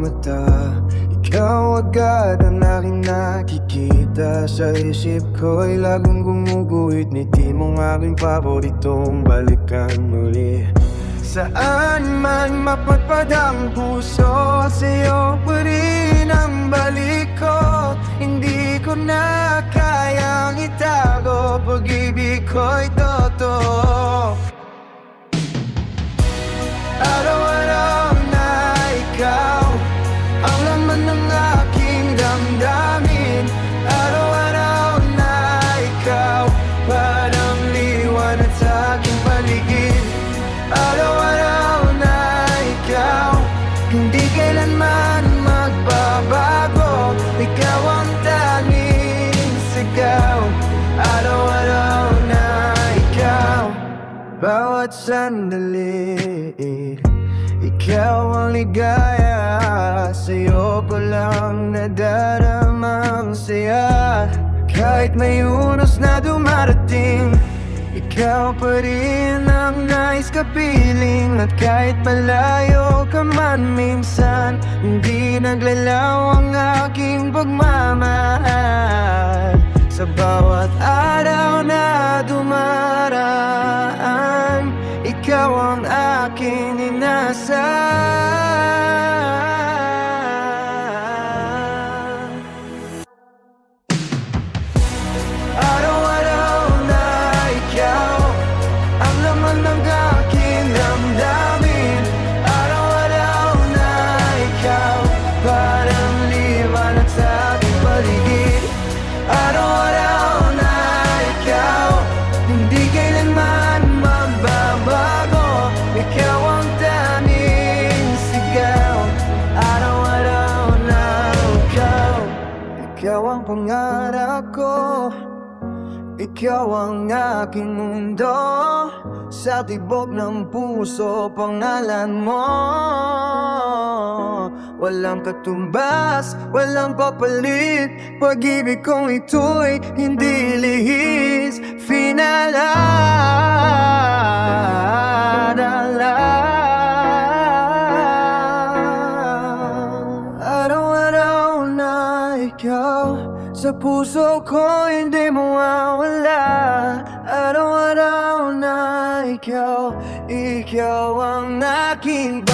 mata. Ikaw agad ang aking nakikita. Sa isip ko'y lagong gumuguhit. Ngiti mong aking paboritong balikan muli. Saan man mapadpad ang puso, sa'yo pa rin ang balik ko. Hindi ko na kayang itago, pag-ibig ko'y totoo. Araw-araw na ikaw ang laman ng aking damdamin. Araw-araw na ikaw parang liwanag sa aking paligid. Araw-araw na ikaw hindi kailanman magbabago. Ikaw ang tanging sigaw. Araw-araw na ikaw, bawat sandali ikaw ang ligaya. Sa'yo ko lang nadaramang saya. Kahit may unos na dumarating, ikaw pa rin ang nais kapiling. At kahit malayo ka man minsan, hindi naglalaw ang aking pagmamahal. Sa bawat araw na dumaraan, ikaw ang aking inasal. Araw-araw na ikaw ang laman ng aking damdamin. Araw-araw na ikaw parang liwanag sa aking paligid. Araw-araw na ikaw hindi kailanman magbabago. Ikaw ang tanging sigaw. Araw-araw na ikaw, ikaw ang pangarap ko. Ikaw ang aking mundo. Sa tibok ng puso pangalan mo. Walang katumbas, walang papalit. Pag-ibig kong ito'y hindi lihis. Finaladala. Araw-araw na ikaw sa puso ko hindi mawawala. Araw-araw na ikaw, ikaw ang aking